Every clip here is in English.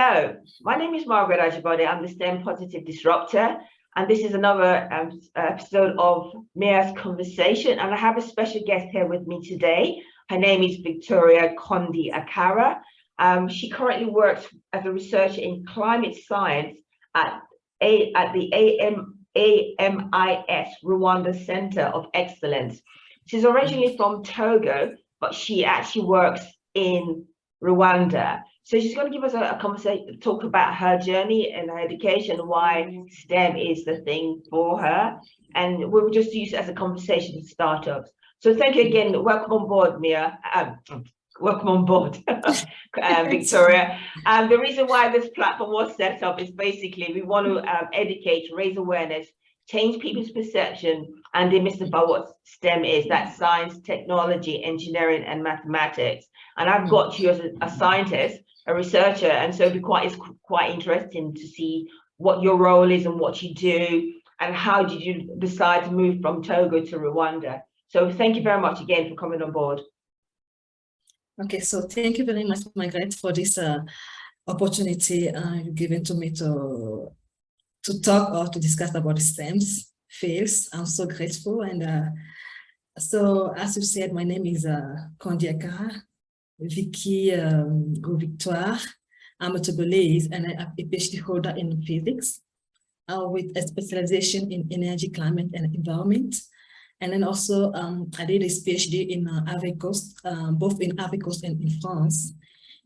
So, my name is Margaret Ajibade. I'm the STEM Positive Disruptor, and this is another episode of Mia's Conversation. And I have a special guest here with me today. Her name is Victoire KONDI-AKARA. She currently works as a researcher in climate science at the AMIS Rwanda Center of Excellence. She's originally from Togo, but she actually works in Rwanda. So she's going to give us a conversation, talk about her journey and her education, why STEM is the thing for her. And we'll just use it as a conversation to startups. So thank you again. Welcome on board, Mia. Welcome on board, Victoria. The reason why this platform was set up is basically we want to educate, raise awareness, change people's perception, and demystify what STEM is. That's science, technology, engineering, and mathematics. And I've got you as a scientist, a researcher, and so it's quite interesting to see what your role is and what you do, and how did you decide to move from Togo to Rwanda. So thank you very much again for coming on board. Okay, so thank you very much, Margaret, for this opportunity given to me to talk or to discuss about STEM's fields. I'm so grateful. And so, as you said, my name is Kondi-Akara, Vicky Victoire. I'm a Togolese and I'm a PhD holder in physics with a specialization in energy, climate, and environment. And then also, I did this PhD in Ivory Coast, both in Ivory Coast and in France.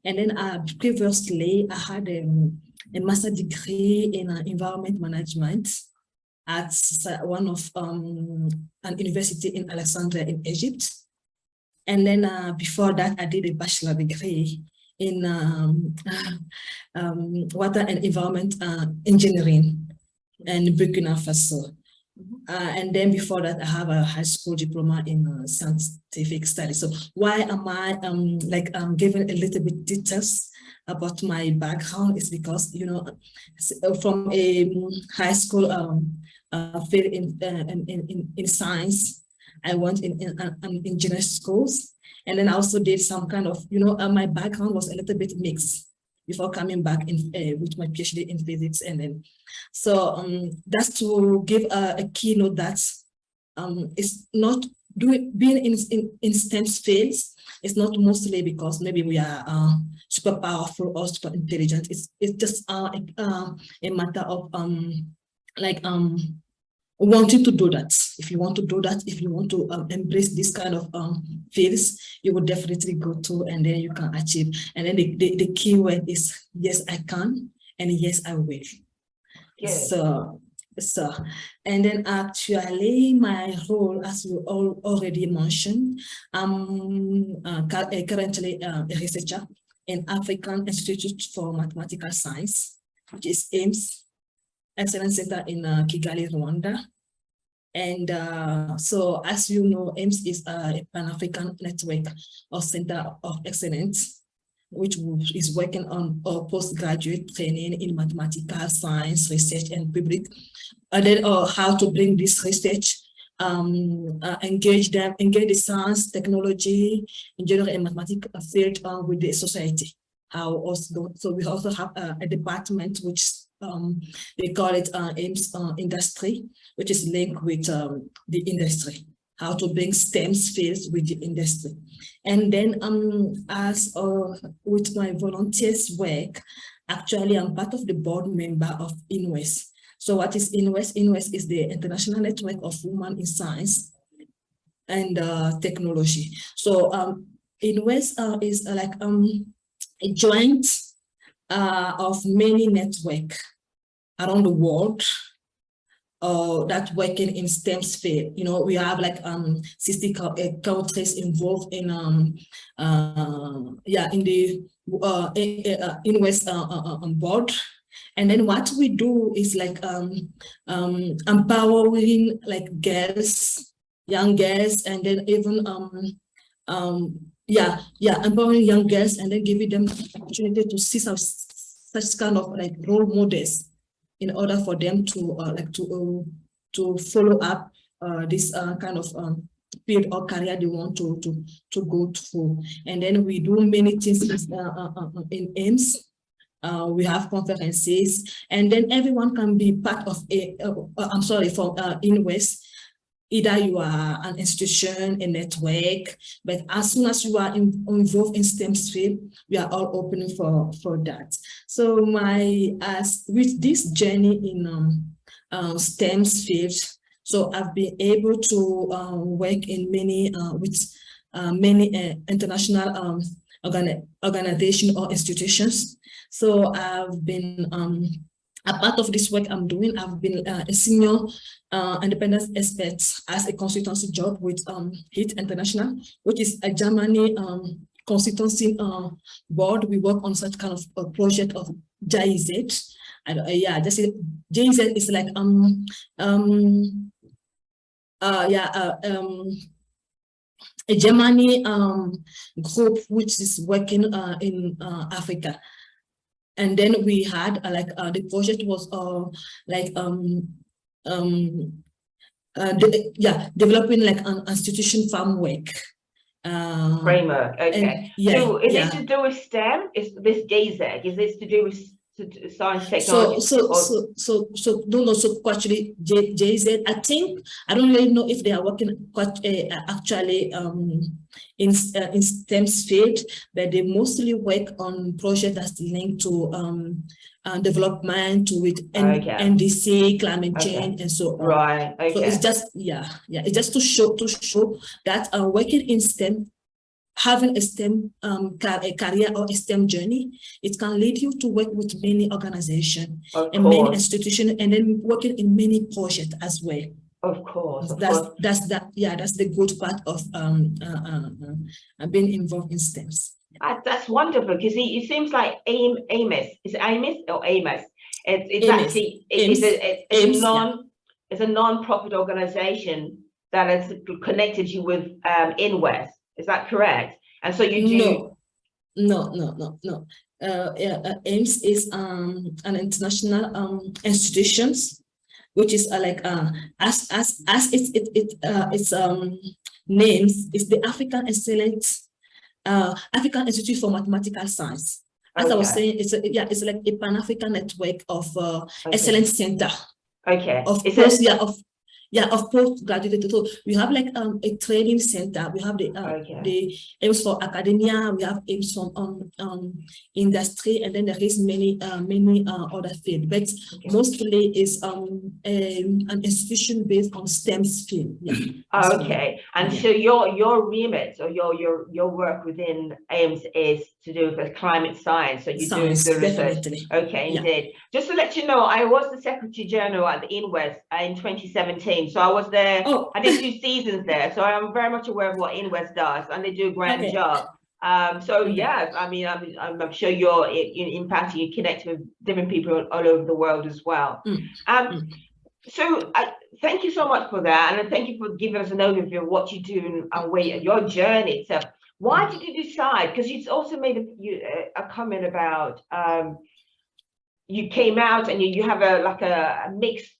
And then previously, I had a master's degree in environment management at one of an university in Alexandria in Egypt. And then before that, I did a bachelor degree in water and environment engineering in Burkina Faso. And then before that, I have a high school diploma in scientific studies. So why am I giving a little bit details about my background is because, you know, from a high school field in science, I went in engineering schools, and then I also did some kind of, you know, my background was a little bit mixed before coming back in with my PhD in physics. And then, so that's to give a keynote that it's not being in STEM fields. It's not mostly because maybe we are super powerful or super intelligent. It's just a matter of wanting to do that. If you want to do that, if you want to embrace this kind of fields, you will definitely go to, and then you can achieve. And then the key word is yes, I can, and yes, I will. Yes. So, and then actually my role, as you already mentioned, I'm currently a researcher in African Institute for Mathematical Science, which is AIMS, Excellence Center in Kigali, Rwanda. And so, as you know, AIMS is a Pan-African network of Center of Excellence, which is working on postgraduate training in mathematical science, research, and public, and then how to bring this research, engage the science, technology, engineering, and mathematics field with the society. So we also have a department which they call it AIMS industry, which is linked with the industry, how to bring STEM fields with the industry. And then as with my volunteers work, actually I'm part of the board member of INWES. So what is INWES? INWES is the International Network of Women in Science and Technology. So INWES is like a joint of many networks around the world that working in STEM sphere. You know, we have like 60 countries involved in the INWES board. And then what we do is like empowering like girls, young girls, and then even empowering young girls, and then giving them the opportunity to see such kind of like role models in order for them to follow up this kind of field or career they want to go through. And then we do many things in AIMS. We have conferences, and then everyone can be part of InWest. Either you are an institution, a network, but as soon as you are involved in STEM field, we are all open for that. So with this journey in STEM fields, so I've been able to work in many international organizations or institutions. So I've been a part of this work I'm doing. I've been a senior independent expert as a consultancy job with HIT International, which is a Germany consultancy board. We work on such kind of a project of GIZ. GIZ is like a Germany group which is working in Africa. And then we had the project was developing like an institution framework. Framework, okay. So is it to do with STEM? Is this GAZEG? Is this to do with science, technology? So actually JZ, I think, I don't really know if they are working actually in STEM field, but they mostly work on projects that's linked to development, with NDC, climate change, and so on. Right. Okay. So it's just it's just to show that working in STEM, having a STEM career or a STEM journey, it can lead you to work with many organizations and many institutions, and then working in many projects as well. Of course. That's the good part of being involved in STEMs. That's wonderful, because it seems like Amos. Is it Amos or Amos? It's a non-profit organization that has connected you with InWest. Is that correct? And so you do? No. AIMS is an international institutions, which is as its names is the African Institute for Mathematical Science. As I was saying, it's like a Pan-African network of excellence center. Okay. Of postgraduate. So we have like a training center. We have the aims for academia. We have aims from industry, and then there is many other fields. But mostly is an institution based on STEM field. Okay, and so your remit or your work within AIMS is to do with climate science. So you do the research. Definitely. Okay, indeed. Just to let you know, I was the Secretary General at the InWest in 2017. So I was there. I did 2 seasons there. So I'm very much aware of what InWest does, and they do a grand job. Yes, I mean, I'm sure you're impacting, you connect with different people all over the world as well. So thank you so much for that, and thank you for giving us an overview of what you do and where your journey. So why did you decide? Because you've also made a comment about you came out and you have a mixed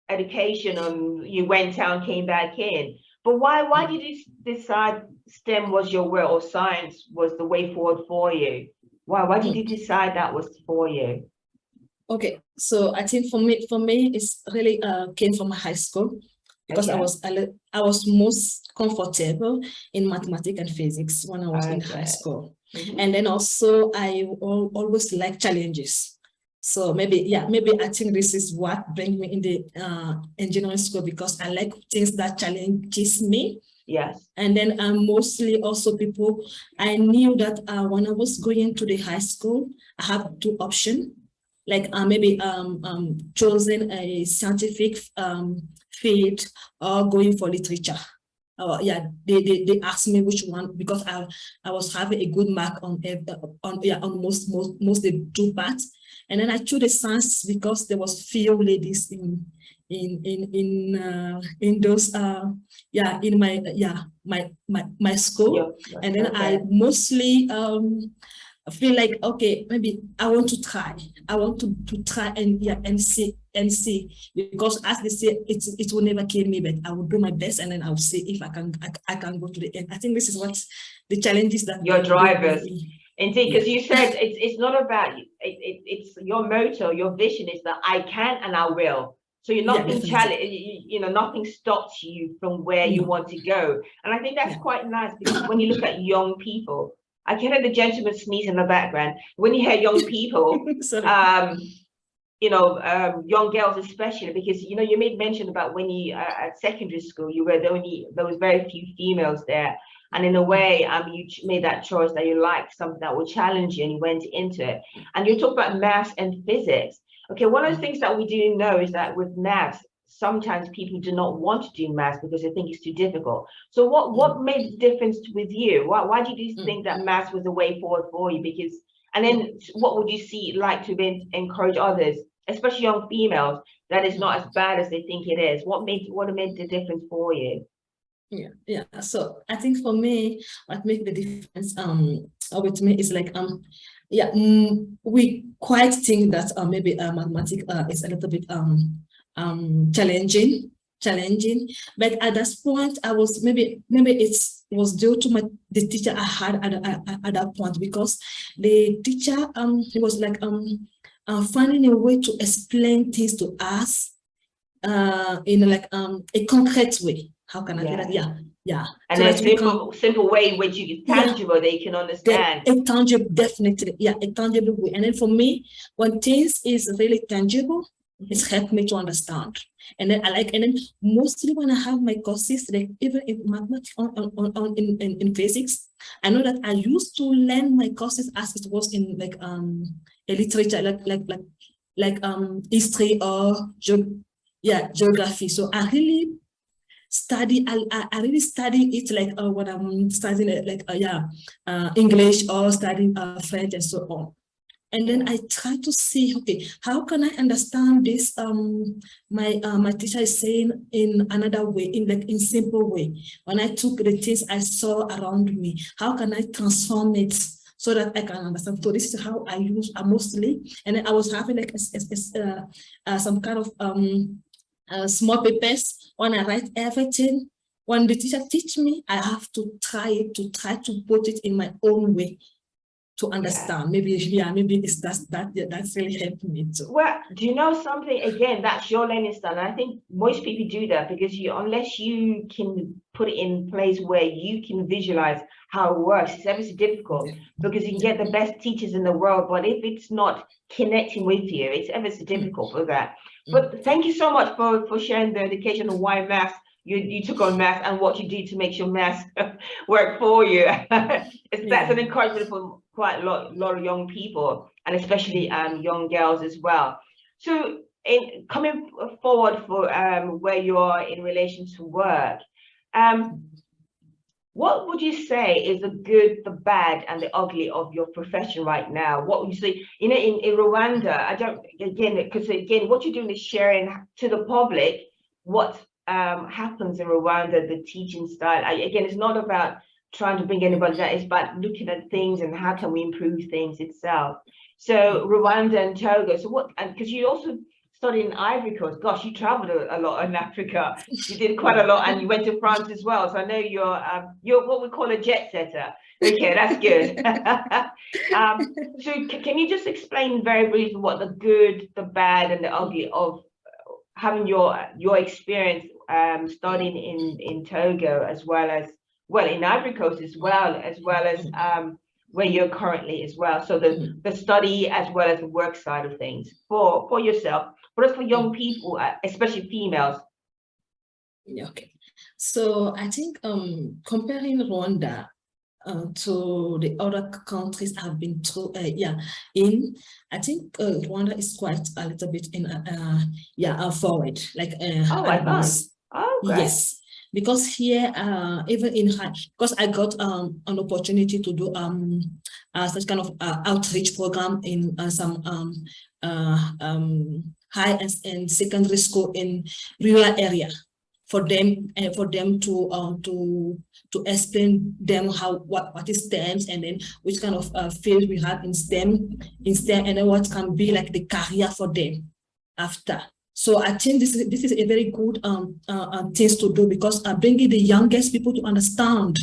education, and you went out, came back in. But why did you decide STEM was your way, or science was the way forward for you? Why did you decide that was for you? Okay, so I think for me it's really came from high school, because I was most comfortable in mathematics and physics when I was in high school. And then also I always like challenges. So maybe I think this is what brings me in the engineering school, because I like things that challenges me. Yes. And then mostly also people, I knew that when I was going to the high school, I have 2 options. Like maybe choosing a scientific field or going for literature. They asked me which one, because I was having a good mark on most the 2 parts. And then I chose the science because there was few ladies in those in my school. And then I mostly feel like, okay, maybe I want to try. I want to try and see, because as they say, it will never kill me, but I will do my best, and then I'll see if I can go to the end. I think this is what the challenges that your drivers. Indeed, because you said it's not about it's your motto, your vision is that I can and I will. So you're nothing nothing stops you from where you want to go. And I think that's quite nice, because when you look at young people, I can hear the gentleman sneeze in the background. When you hear young people, young girls especially, because you made mention about when you at secondary school, there was very few females there. And in a way, you made that choice that you liked something that would challenge you, and you went into it. And you talk about maths and physics. Okay, one of the things that we do know is that with maths, sometimes people do not want to do maths because they think it's too difficult. So what made the difference with you? Why did you think that maths was the way forward for you? And then what would you see like to encourage others, especially young females, that it's not as bad as they think it is? What made the difference for you? Yeah. So I think for me, what made the difference with me is like we quite think that maybe mathematics is a little bit challenging, but at that point I was maybe it was due to the teacher I had at that point, because the teacher he was like finding a way to explain things to us in like a concrete way. How can I do that? Yeah. And so a simple way in which you tangible, they can understand. A tangible, definitely. Yeah, a tangible way. And then for me, when things is really tangible, it's helped me to understand. And then and then mostly when I have my courses, like even in mathematics in physics, I know that I used to learn my courses as it was in like a literature, like history or geography. So I really I really study it like when I'm studying English or studying French and so on. And then I try to see, okay, how can I understand this? My teacher is saying in another way, in simple way. When I took the things I saw around me, how can I transform it so that I can understand? So this is how I use mostly. And then I was having like some kind of small papers. When I write everything, when the teacher teach me, I have to try to put it in my own way to understand. Maybe it's that's really helped me too. Well, do you know something? Again, that's your learning style. And I think most people do that because unless you can put it in place where you can visualize how it works, it's ever so difficult, because you can get the best teachers in the world, but if it's not connecting with you, it's ever so difficult for that. But thank you so much for sharing the education of why maths you took on maths and what you do to make your maths work for you. That's an encouragement for quite a lot of young people, and especially young girls as well. So in coming forward for where you are in relation to work, what would you say is the good, the bad, and the ugly of your profession right now? What would you say, in Rwanda, because what you're doing is sharing to the public what happens in Rwanda, the teaching style. It's not about trying to bring anybody down, it's about looking at things and how can we improve things itself. So Rwanda and Togo, because you also studied in Ivory Coast. Gosh, you traveled a lot in Africa. You did quite a lot, and you went to France as well. So I know you're what we call a jet setter. Okay, that's good. So can you just explain very briefly what the good, the bad, and the ugly of having your experience studying in Togo, as well as in Ivory Coast as well as where you're currently as well. So the study as well as the work side of things for yourself, but also for young people, especially females. Yeah, okay. So I think comparing Rwanda to the other countries I've been through, I think Rwanda is quite a little bit forward, like advanced. Oh, great. Yes, because here even in high, because I got an opportunity to do such kind of outreach program in some high and secondary school in rural area, for them to explain them what is STEM, and then which kind of field we have in STEM, and then what can be like the career for them after. So I think this is a very good thing to do, because bringing the youngest people to understand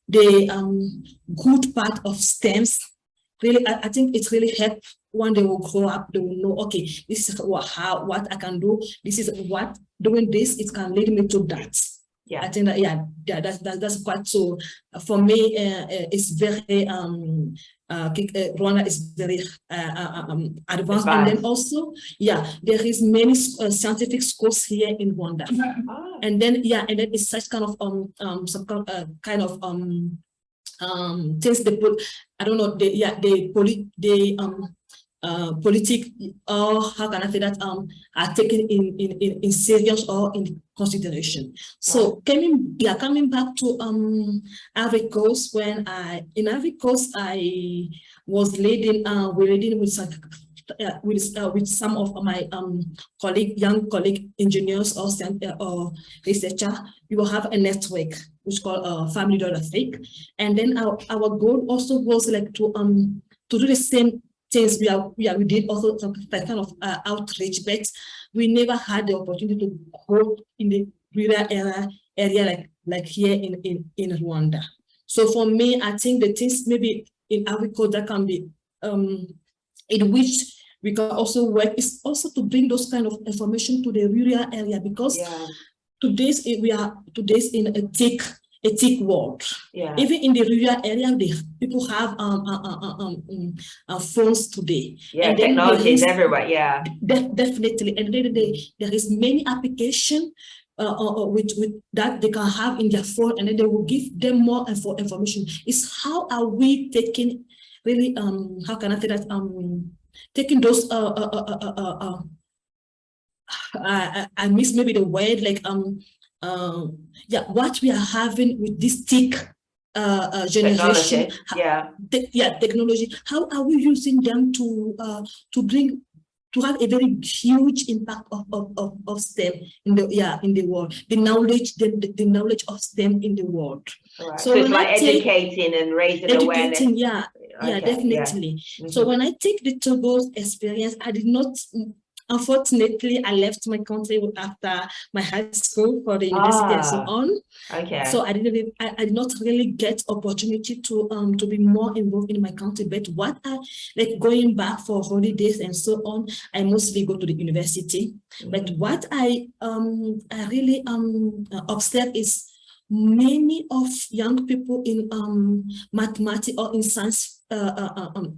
the good part of STEMs really, I think it's really help when they will grow up, they will know, okay, this is what I can do. This is what doing this, it can lead me to that. Yeah, I think that, that's quite so. For me, it's very Rwanda is very advanced, and then also, there is many scientific schools here in Rwanda, and then it's such kind of some kind of things they put. I don't know. Politic, or how can I say that, are taken in serious or in consideration. So coming back to Ivory Coast, when in Ivory Coast I was leading with some of my young colleague engineers or researcher. We will have a network which called Family Dollar Fake, and then our goal also was like to do the same things. We did also some kind of outreach, but we never had the opportunity to go in the rural area like here in Rwanda. So for me, I think the things maybe in agriculture that can be in which we can also work is also to bring those kind of information to the rural area, because today's in a tech world. Even in the rural area, people have phones today. And technology is everywhere. Definitely, and then there is many applications with that they can have in their phone, and then they will give them more information. It's how are we taking really how can I say that taking those I miss maybe the word, like what we are having with this tech generation, technology. How are we using them to have a very huge impact of STEM in the world, the knowledge of STEM in the world. So it's like educating and raising awareness. Definitely. So when I take the Togo experience, I did not. Unfortunately, I left my country after my high school for the university and so on. So I did not really get opportunity to be more involved in my country. But what I like going back for holidays and so on, I mostly go to the university. But what I really observe is many of young people in mathematics or in science field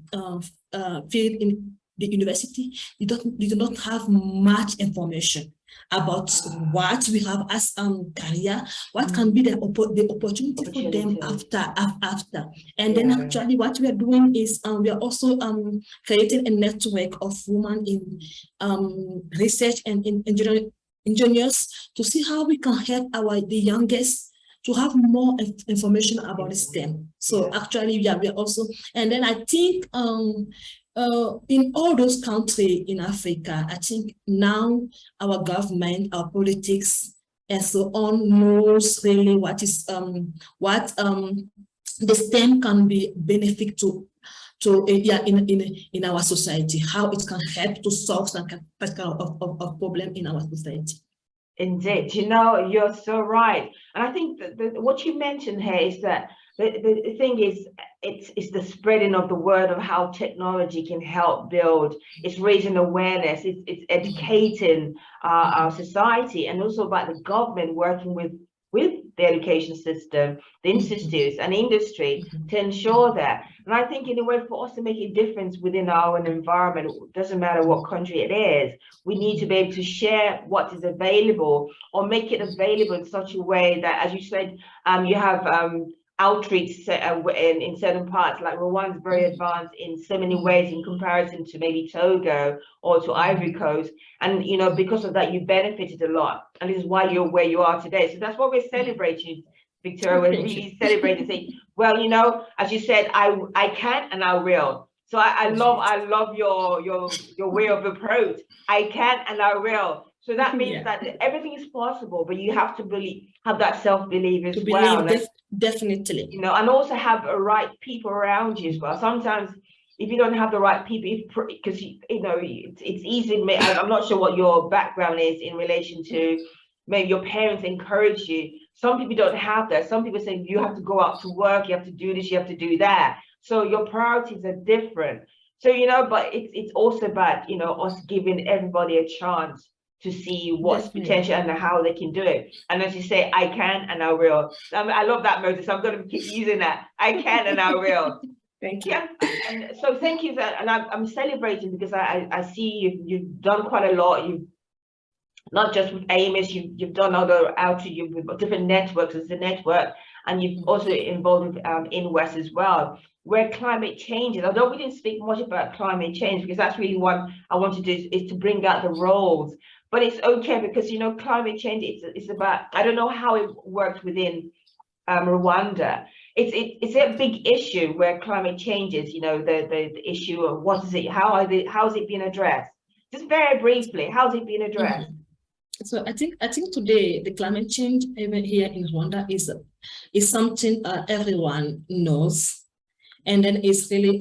in the university, you do not have much information about what we have as career, what can be the opportunity for them after. And then actually what we are doing is we are also creating a network of women in research and in engineers to see how we can help the youngest to have more information about STEM. So actually, we are also, and then I think in all those countries in Africa, I think now our government, our politics, and so on knows really what is the STEM can be benefit to in our society, how it can help to solve some kind of problem in our society. Indeed, you know, you're so right. And I think that what you mentioned here is that the thing is, it's the spreading of the word of how technology can help build. It's raising awareness. It's educating our society, and also about the government working with the education system, the institutes and industry to ensure that. And I think in a way for us to make a difference within our own environment, it doesn't matter what country it is, we need to be able to share what is available or make it available in such a way that, as you said, you have outreach in certain parts, like Rwanda is very advanced in so many ways in comparison to maybe Togo or to Ivory Coast, and you know, because of that you benefited a lot, and this is why you're where you are today. So that's what we're celebrating, Victoria. We're really celebrating, saying, well, you know, as you said, I can and I will. So I love your way of approach. I can and I will. So that means that everything is possible, but you have to really have that self-belief as well. Definitely. You know, and also have the right people around you as well. Sometimes if you don't have the right people, because you know, it's easy. I'm not sure what your background is in relation to maybe your parents encourage you. Some people don't have that. Some people say you have to go out to work, you have to do this, you have to do that. So your priorities are different. So, you know, but it's also about, you know, us giving everybody a chance to see what's potential and how they can do it. And as you say, I can and I will. I love that motto, so I'm going to keep using that. I can and I will. Thank you. Yeah, and so thank you. And I'm celebrating because I see you've done quite a lot. You've not just with AMS, you've done other outreach with different networks as a network, and you've also involved with InWest as well, where climate change is. Although we didn't speak much about climate change, because that's really what I want to do is to bring out the roles. But it's okay because, you know, climate change, it's about, I don't know how it works within Rwanda. It's a big issue where climate change is, you know, the issue of what is it, how's it being addressed? Just very briefly, how's it being addressed? So I think today the climate change even here in Rwanda is something everyone knows, and then it's really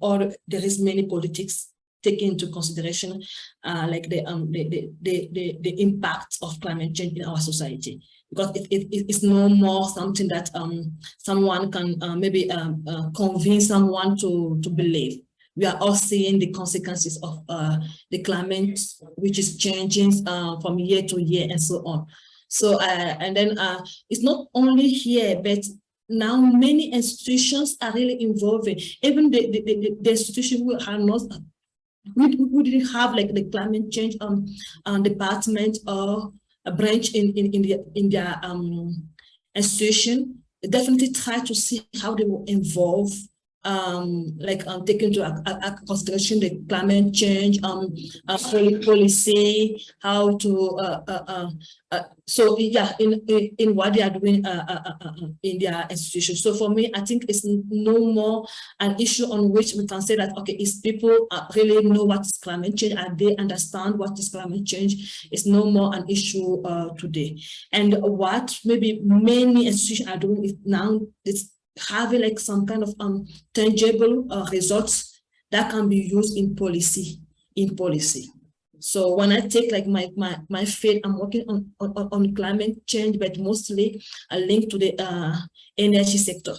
or there is many politics taken into consideration, like the impact of climate change in our society, because it's no more something that someone can maybe convince someone to believe. We are all seeing the consequences of the climate, which is changing from year to year and so on. So and then it's not only here, but now many institutions are really involving. Even the institutions who are not, we didn't have like the climate change department or a branch in their institution. Definitely try to see how they will involve taking into consideration the climate change policy, how to so yeah, in what they are doing in their institution. So for me, I think it's no more an issue on which we can say that, okay, if people really know what is climate change and they understand what is climate change, it's no more an issue today. And what maybe many institutions are doing is now it's having like some kind of tangible results that can be used in policy. So when I take like my field, I'm working on climate change, but mostly a link to the energy sector,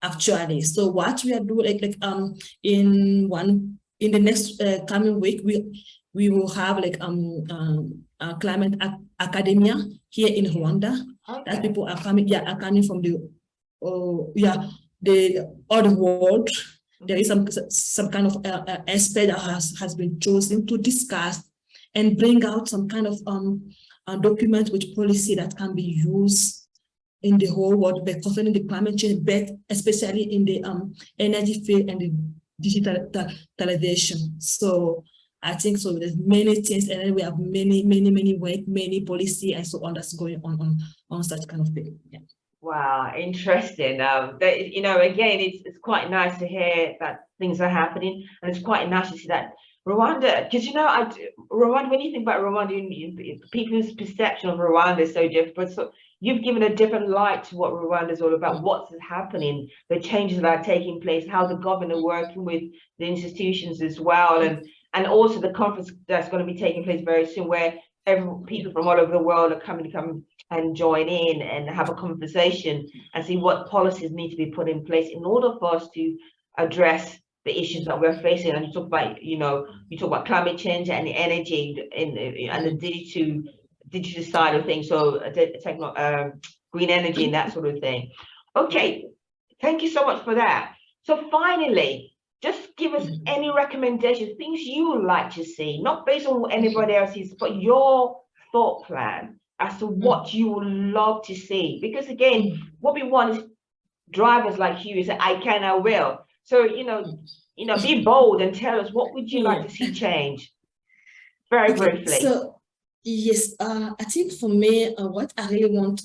actually. So what we are doing in the next coming week, we will have like a climate academia here in Rwanda. Okay. That people are coming from the other world. There is some kind of expert that has been chosen to discuss and bring out some kind of document with policy that can be used in the whole world, but concerning the climate change, but especially in the energy field and the digitalization. So I think so. There's many things, and then we have many work, many policy, and so on that's going on such kind of thing. Yeah. Wow, interesting. You know, again, it's quite nice to hear that things are happening, and it's quite nice to see that Rwanda, because you know, Rwanda. When you think about Rwanda, people's perception of Rwanda is so different. But so you've given a different light to what Rwanda is all about, what's happening, the changes that are taking place, how the government are working with the institutions as well, and also the conference that's going to be taking place very soon, where people from all over the world are coming to come and join in and have a conversation and see what policies need to be put in place in order for us to address the issues that we're facing. And you talk about, you know, you talk about climate change and the energy and the digital side of things, so green energy and that sort of thing. Okay, thank you so much for that. So finally, just give us any recommendations, things you would like to see, not based on what anybody else sees, but your thought plan as to what you would love to see. Because again, what we want is drivers like you, say, I can, I will. So, you know, be bold and tell us, what would you like to see change? Very briefly. So, yes, I think for me, what I really want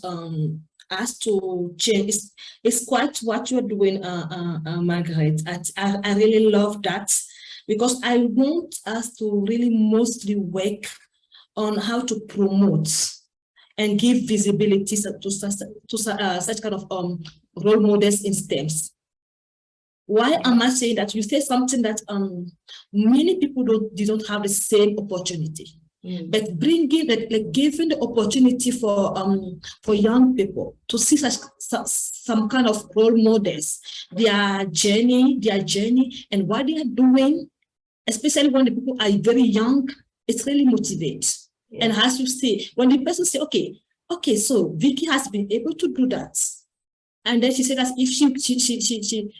us to change is quite what you're doing, Margaret. I really love that, because I want us to really mostly work on how to promote and give visibility to such kind of role models in STEMs. Why am I saying that? You say something that many people don't have the same opportunity. but bringing like giving the opportunity for young people to see some kind of role models, their journey, and what they are doing, especially when the people are very young. It really motivates. Yeah. And as you say, when the person say, okay, so Vicky has been able to do that, and then she said that if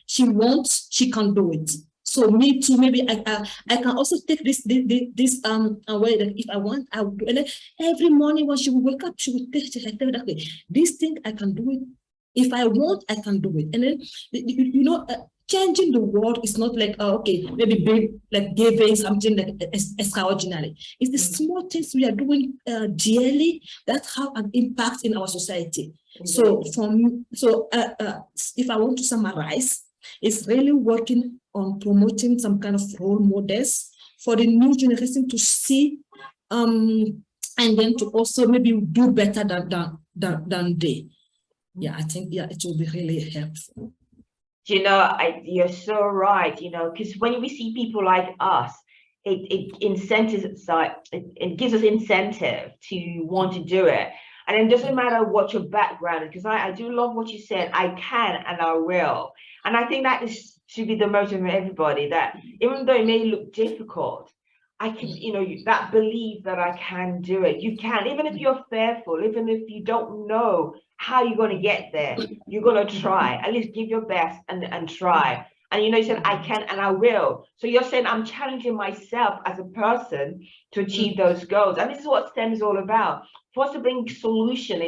she wants, she can do it. So me too, maybe I can also take this away that if I want, I will do. And then every morning when she will wake up, she will tell that way, this thing I can do it. If I want, I can do it. And then you know, changing the world is not like maybe big, like giving something like extraordinary. It's the small things we are doing daily that have an impact in our society. So if I want to summarize, it's really working on promoting some kind of role models for the new generation to see, and then to also maybe do better than they. Yeah, I think it will be really helpful. You know, you're so right. You know, because when we see people like us, it gives us incentive to want to do it. And it doesn't matter what your background is, because I do love what you said. I can and I will. And I think that should be the motive of everybody, that even though it may look difficult, I can, you know, that belief that I can do it. You can, even if you're fearful, even if you don't know how you're going to get there, you're going to try. At least give your best and try. And you know, you said, I can and I will. So you're saying I'm challenging myself as a person to achieve those goals. And this is what STEM is all about. For us to bring solution,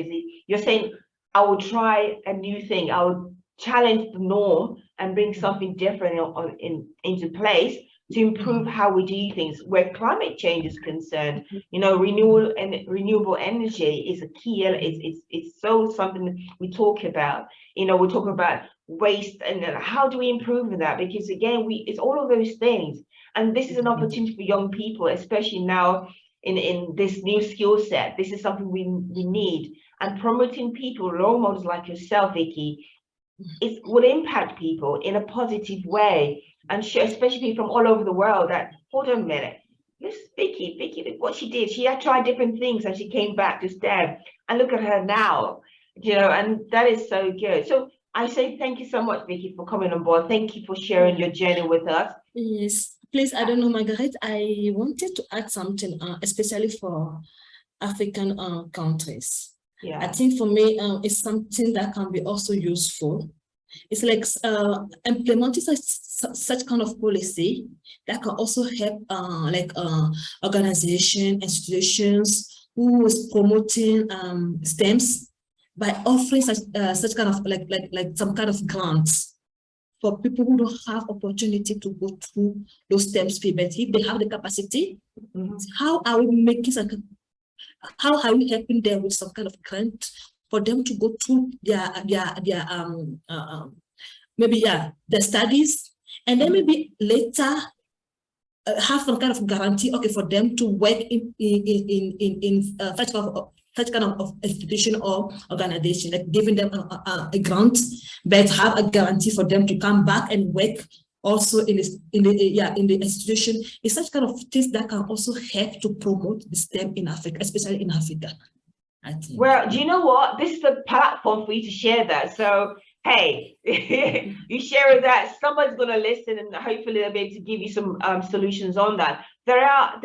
you're saying, I will try a new thing. I will challenge the norm and bring something different into place to improve how we do things. Where climate change is concerned, you know, renewable energy is a key. It's so something we talk about. You know, we talk about waste and how do we improve that? Because again, it's all of those things. And this is an opportunity for young people, especially now in this new skill set. This is something we need. And promoting people, role models like yourself, Vicky, it will impact people in a positive way, and especially from all over the world, that, hold on a minute, this Vicky, what she did, she had tried different things and she came back to STEM, and look at her now, you know, and that is so good. So I say thank you so much, Vicky, for coming on board. Thank you for sharing your journey with us. Yes, please, I don't know, Margaret, I wanted to add something, especially for African countries. Yeah. I think for me, it's something that can be also useful. It's like implementing such kind of policy that can also help organization, institutions who is promoting STEMs by offering such kind of like some kind of grants for people who don't have opportunity to go through those STEMs, but if they have the capacity, how are we making how are we helping them with some kind of grant for them to go through their studies, and then maybe later have some kind of guarantee, for them to work in such kind of institution or organization, like giving them a grant, but have a guarantee for them to come back and work also in the institution. It's such kind of things that can also help to promote the STEM in Africa, especially in Africa, I think. Well, do you know what? This is a platform for you to share that. So, hey, you share that, somebody's going to listen, and hopefully they'll be able to give you some solutions on that. There are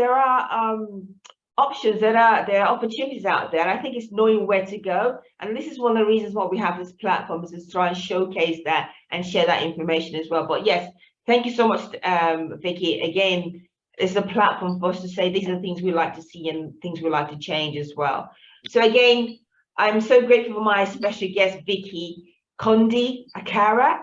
options, there are opportunities out there, and I think it's knowing where to go. And this is one of the reasons why we have this platform, is to try and showcase that and share that information as well. But yes, thank you so much, Vicky. Again, it's a platform for us to say these are the things we like to see and things we like to change as well. So again, I'm so grateful for my special guest, Vicky Kondi-Akara,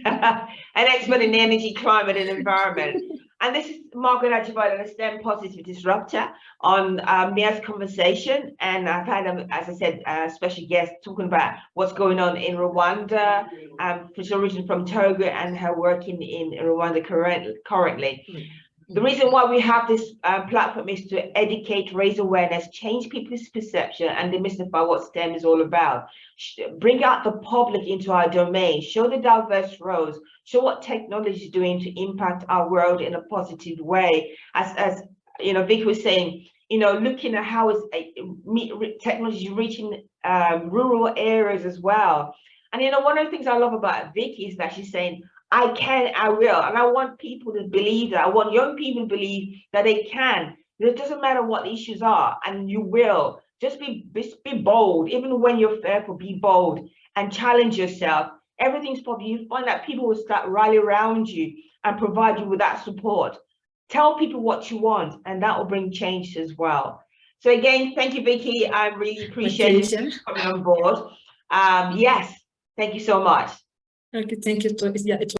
an expert in energy, climate, and environment. And this is Margaret Ajibade, a STEM Positive Disruptor, on Mia's Conversation. And I've had, as I said, a special guest talking about what's going on in Rwanda. She's originally from Togo, and her working in Rwanda currently. The reason why we have this platform is to educate, raise awareness, change people's perception, and demystify what STEM is all about. Bring out the public into our domain, show the diverse roles, show what technology is doing to impact our world in a positive way. As Vicky was saying, looking at how technology is reaching rural areas as well. And one of the things I love about Vicky is that she's saying, I can, I will. And I want people to believe that. I want young people to believe that they can. It doesn't matter what the issues are, and you will. Just be bold. Even when you're fearful, be bold and challenge yourself. Everything's possible. You find that people will start rally around you and provide you with that support. Tell people what you want, and that will bring change as well. So again, thank you, Vicky. I really appreciate you coming on board. Yes, thank you so much. Okay, thank you. Yeah, it